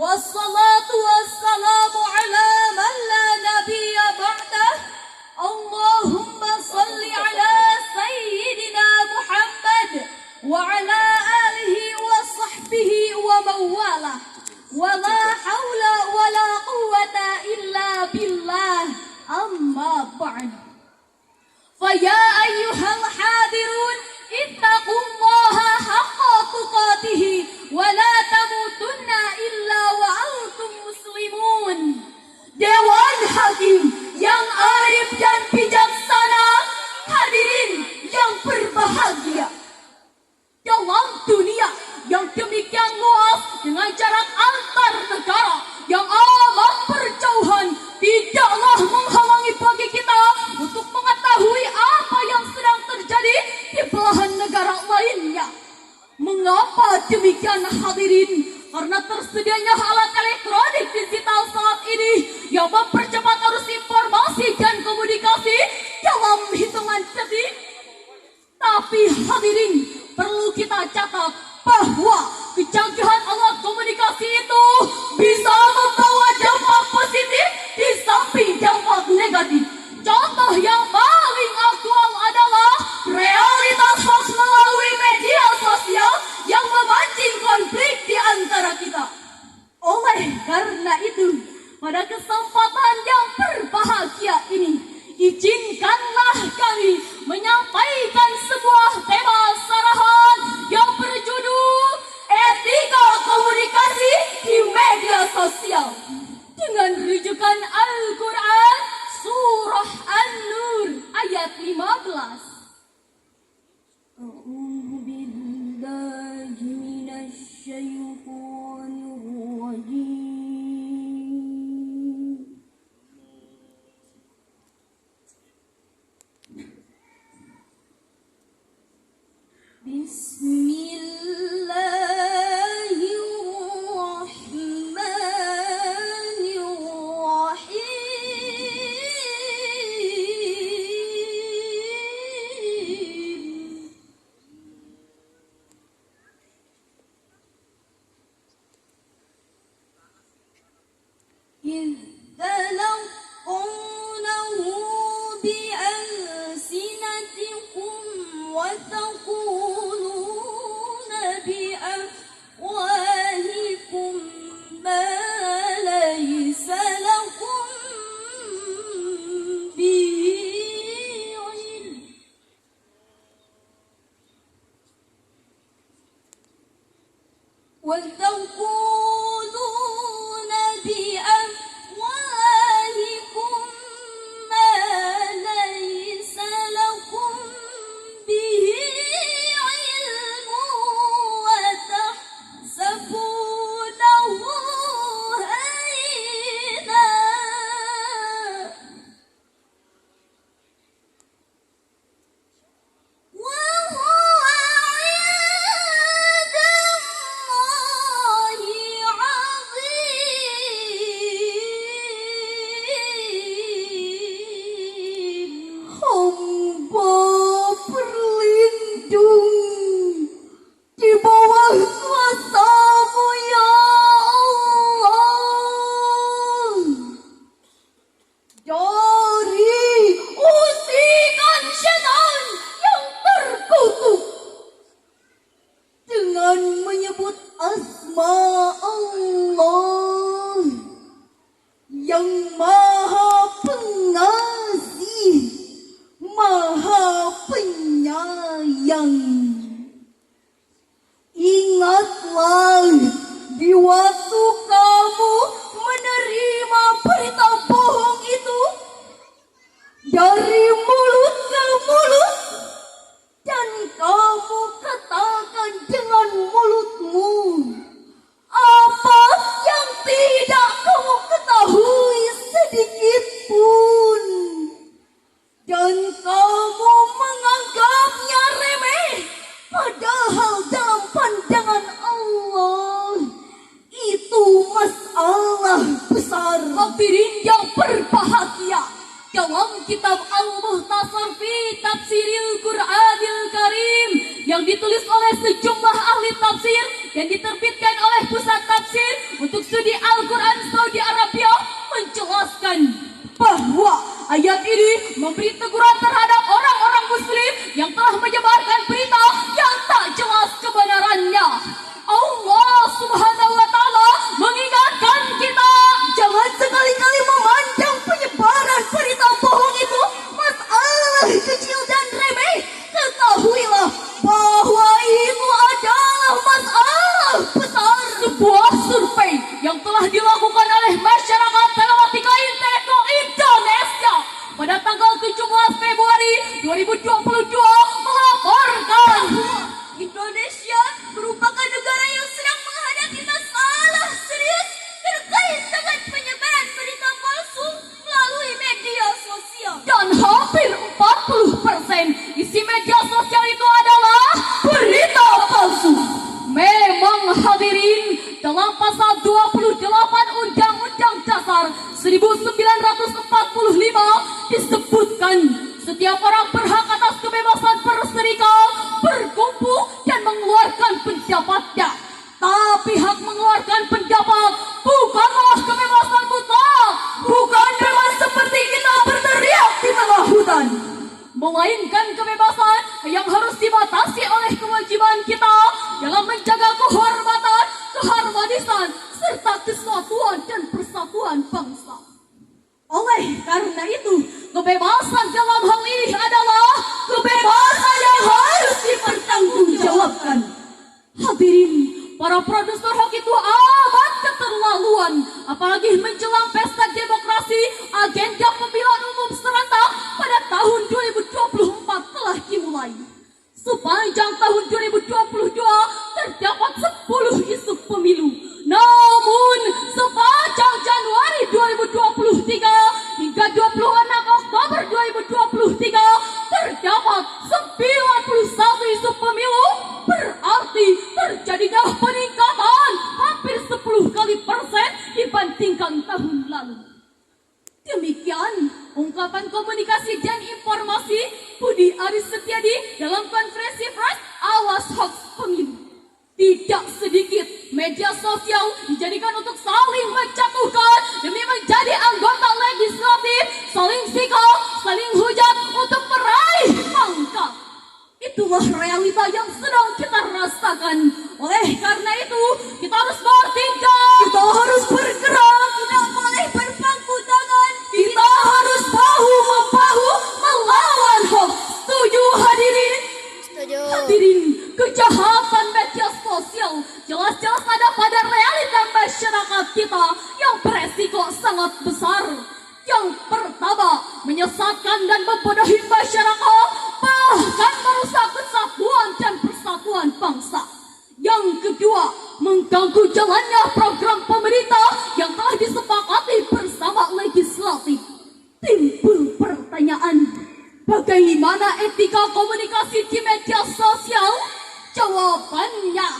wassalatu wassalamu ala man la nabiyya ba'dah. Allahumma salli ala sayyidina Muhammad wa ala alihi wa sahbihi wa mawalah. Wa la hawla wa la quwwata illa billah. Amma ba'd. Faya ayyuhal hadirun ittaqullaha haqqa tuqatihi wa la tamutunna illa wa antum muslimun. Dewan Hakim yang arif dan bijaksana, hadirin yang berbahagia. Dalam dunia yang demikian luas dengan jarak antar negara yang amat berjauhan, tidaklah menghalangi bagi kita untuk mengetahui apa yang sedang terjadi di belahan negara lainnya. Mengapa demikian, hadirin? Karena tersedianya alat elektronik digital saat ini yang mempercepat arus informasi dan komunikasi dalam hitungan detik. Tapi hadirin, perlu kita catat bahwa kecanggihan alat komunikasi itu bisa membawa dampak positif di samping dampak negatif. Contoh yang paling aktual adalah realitas hoax melalui media sosial yang memancing konflik di antara kita. Oleh karena itu, pada kesempatan yang berbahagia ini, izinkanlah kami menyampaikan sebuah tema sarahan yang berjudul Etika Komunikasi di Media Sosial dengan rujukan Al-Quran Surah An-Nur ayat 15. A'udzu billahi minasy syaithanir rajim. Hadirin yang berbahagia, dalam kitab Al-Muhtasar fi Tafsiril Qur'anil Karim yang ditulis oleh sejumlah ahli tafsir dan diterbitkan oleh Pusat Tafsir untuk Studi Al-Quran Saudi Arabia menjelaskan bahwa ayat ini memberi teguran terhadap orang-orang muslim yang telah menyebarkan berita yang tak jelas kebenarannya. Allah Subhanahu wa Ta'ala mengingatkan kita, jangan sekali-kali memandang penyebaran berita bohong itu masalah kecil dan remeh. Ketahuilah bahwa itu adalah masalah besar. Sebuah survei yang telah dilakukan oleh masyarakat telematika Intelektual Indonesia pada tanggal 17 Februari 2022 melaporkan Indonesia merupakan negara yang sedang menghadapi masalah serius terkait dengan penyebaran berita palsu melalui media sosial. Dan hampir 40% isi media sosial itu adalah berita palsu. Memang hadirin, dalam pasal 28 Undang-Undang Dasar 1945 disebutkan setiap orang berhak atas kebebasan berserikat, berkumpul dan mengeluarkan pendapatnya. Tapi hak mengeluarkan pendapat bukanlah kebebasan mutlak, bukan bebas seperti kita berteriak di tengah hutan, melainkan kebebasan yang harus dibatasi oleh kewajiban kita dalam menjaga kehormatan, keharmonisan, serta kesatuan dan persatuan bangsa. Oleh karena itu, kebebasan dalam hal ini adalah kebebasan yang harus dipertanggungjawabkan. Hadirin, para produser hoax itu amat keterlaluan, apalagi menjelang pesta demokrasi. Agenda pemilihan umum serentak pada tahun 2024 telah dimulai. Sepanjang tahun 2022 terdapat 10 isu pemilu. Namun sepanjang Januari 2023 hingga 26 Oktober 2023 terdapat 91 isu pemilu. Berarti terjadinya peningkatan hampir 10% dibandingkan tahun lalu. Demikian ungkapan komunikasi dan informasi Budi Aris Setiadi dalam konferensi pers Awas Hoax Pemilu. Tidak sedikit media sosial dijadikan untuk saling menjatuhkan demi menjadi anggota legislatif, saling sikap, saling hujat untuk meraih pangkat. Itulah realita yang sedang kita rasakan. Oleh karena itu, kita harus bertindak, kita harus bergerak, tidak boleh berpangku tangan. Kita harus bahu-membahu melawan hoax. Setuju hadirin? Setuju. Hadirin, kejahatan media sosial jelas-jelas ada pada realita masyarakat kita yang beresiko sangat besar. Yang pertama, menyesatkan dan membodohi masyarakat, bahkan merusak kesatuan dan persatuan bangsa. Yang kedua, mengganggu jalannya program pemerintah yang telah disepakati bersama legislatif. Timbul pertanyaan, bagaimana etika komunikasi di media sosial? Jawabannya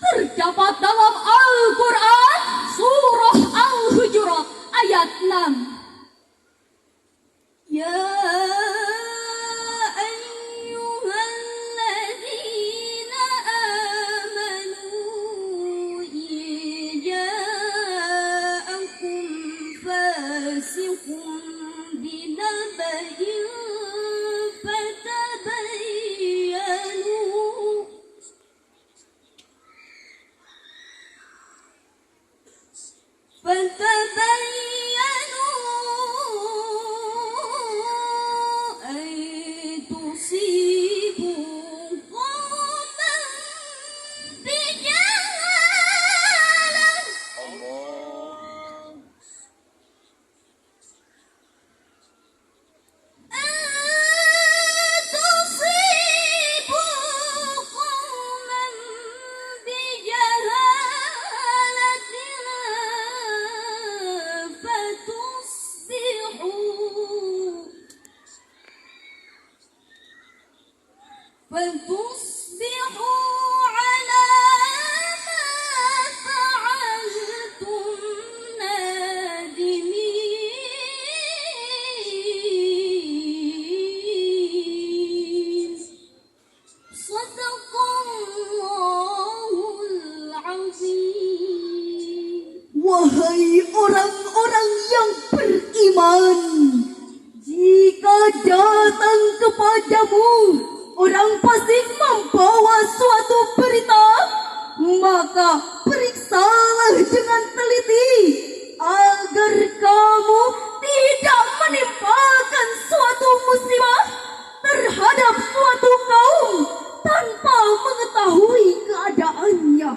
terdapat dalam Al-Quran Surah Al-Hujurat ayat 6. Ya ayyuhalladzina amanu ja'akum fasiqun binaba'in فتبينوا أن تصيبوا قوما بجهالة Wahai orang-orang yang beriman, jika datang kepadamu orang fasik membawa suatu berita, maka periksalah dengan teliti agar kamu tidak menimpakan suatu musibah terhadap suatu kaum tanpa mengetahui keadaannya,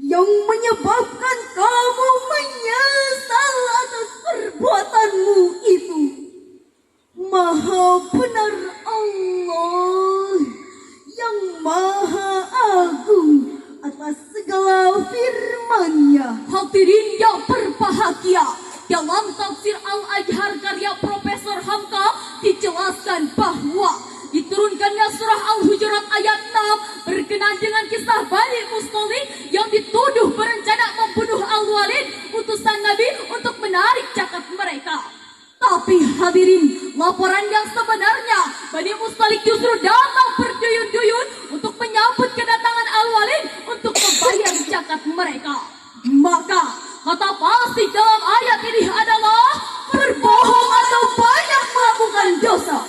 yang menyebabkan kamu menyesal atas perbuatanmu itu. Maha benar Allah yang Maha Agung atas segala firman-Nya. Hadirin yang berbahagia, dalam tafsir Al-Ajhar karya Profesor Hamka dijelaskan bahwa diturunkannya surah Al-Hujurat ayat 6 berkenaan dengan kisah Bani Mustalik yang dituduh berencana membunuh Al-Walid, utusan Nabi, untuk menarik zakat mereka. Tapi hadirin, laporan yang sebenarnya, Bani Mustalik justru datang berduyun-duyun untuk menyambut kedatangan Al-Walid untuk membayar zakat mereka. Maka kata pasti dalam ayat ini adalah berbohong atau banyak melakukan dosa.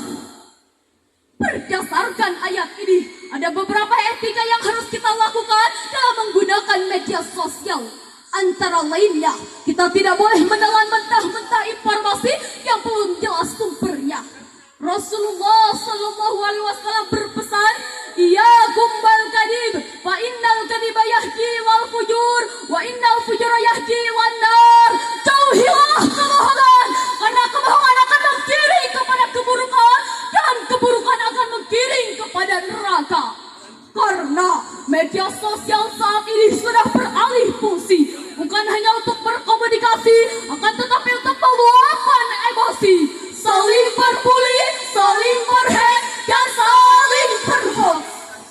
Berdasarkan ayat ini, ada beberapa etika yang harus kita lakukan dalam menggunakan media sosial. Antara lainnya, kita tidak boleh menelan mentah-mentah informasi yang belum jelas sumbernya. Rasulullah SAW berpesan, "Iyyakum wal kadhib, fa innal kadhiba yahdi wal fujur, wa innal fujura yahdi wan nar." Jauhilah kebohongan, karena kebohongan akan menggiring kepada keburukan dan keburukan akan menggiring kepada neraka. Karena media sosial saat ini sudah beralih fungsi, bukan hanya untuk berkomunikasi, akan tetapi untuk meluapkan emosi, saling berbuli, saling berhek, dan saling berhoax.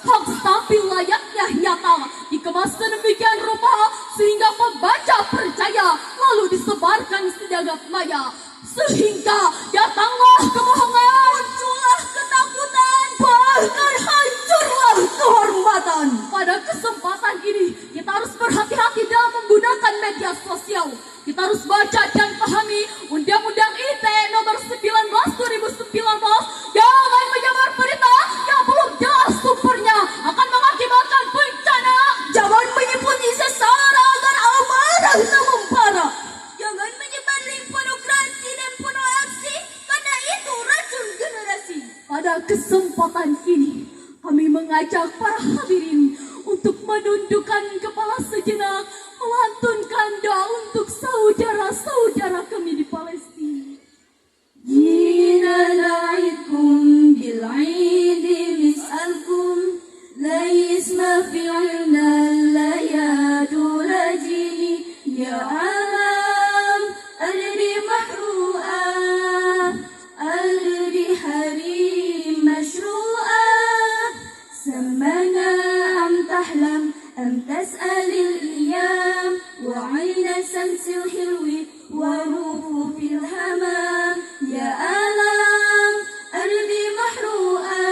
Hoax tapi layaknya nyata dikemas sedemikian rupa sehingga pembaca percaya, lalu disebarkan sejagat maya, sehingga datanglah kebohongan, muncullah ketakutan, bahkan hancurlah kehormatan. Pada kesempatan ini kita harus berhati-hati dalam menggunakan media sosial. Kita harus baca dan pahami Undang-Undang ITE nomor 19 2019. Jangan menyebar berita yang belum jelas sumbernya, akan mengakibatkan bencana. Jangan menyebut isi sara agar amarah tak membara. Jangan menyebar link pornografi dan pornoaksi, karena itu racun generasi. Pada kesempatan ini kami mengajak para hadirin untuk menundukkan kepala sejenak, melantunkan doa untuk saudara-saudara kami di Palestina. Jina na'idkum bil'idi nis'alkum la yisma fi'ilna la yadu rajini ya alam alri mahru'a alri harim mashru'a samana am tahlam am tas'alil iyam wa 'ayna samsil hilwi wa ruhu fil hamam ya alam ardi mahru'a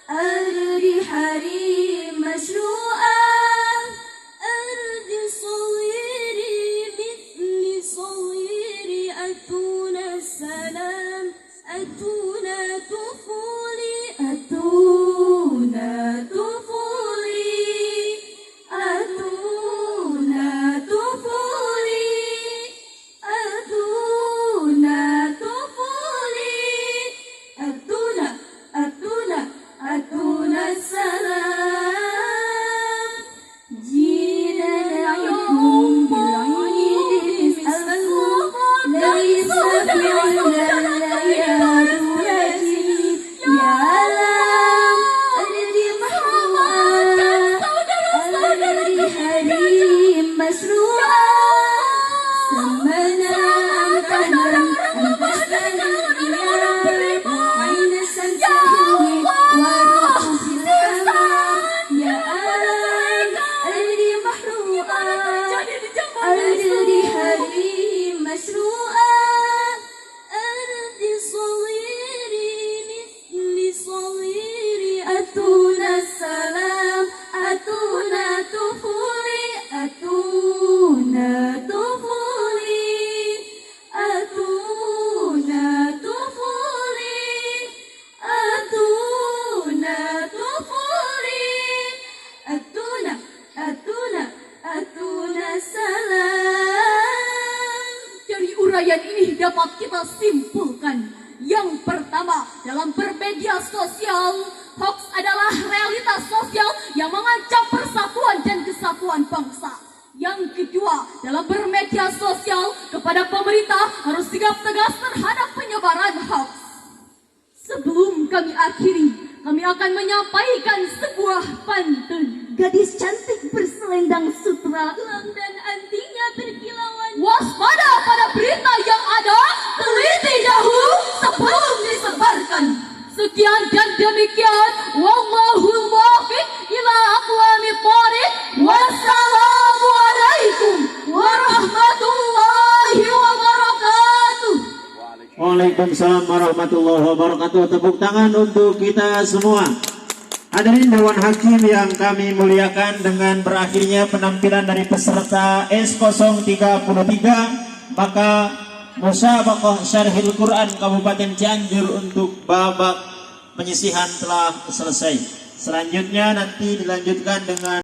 ardi harim mashru'a ardi sawiri mithli sawiri atuna salam atuna tufuli atuna tufuli atuna tufuli atuna tufuli uraian ini dapat kita simpulkan. Yang pertama, dalam bermedia sosial, hoax adalah realitas sosial yang mengancam persatuan dan kesatuan bangsa. Yang kedua, dalam bermedia sosial, kepada pemerintah harus sikap tegas terhadap penyebaran hoax. Sebelum kami akhiri, kami akan menyampaikan sebuah pantun. Gadis cantik berselendang sutra, elang dan antingnya berkilauan. Waspada pada berita yang ada, teliti dahulu sebelum disebarkan. Sekian dan demikian, wallahul muwaffiq ila aqwamit thoriq. Wassalamualaikum warahmatullahi wabarakatuh. Waalaikumsalam warahmatullahi wabarakatuh. Tepuk tangan untuk kita semua. Hadirin Dewan Hakim yang kami muliakan, dengan berakhirnya penampilan dari peserta S033, maka Musabaqah Syarhil Quran Kabupaten Cianjur untuk babak penyisihan telah selesai. Selanjutnya nanti dilanjutkan dengan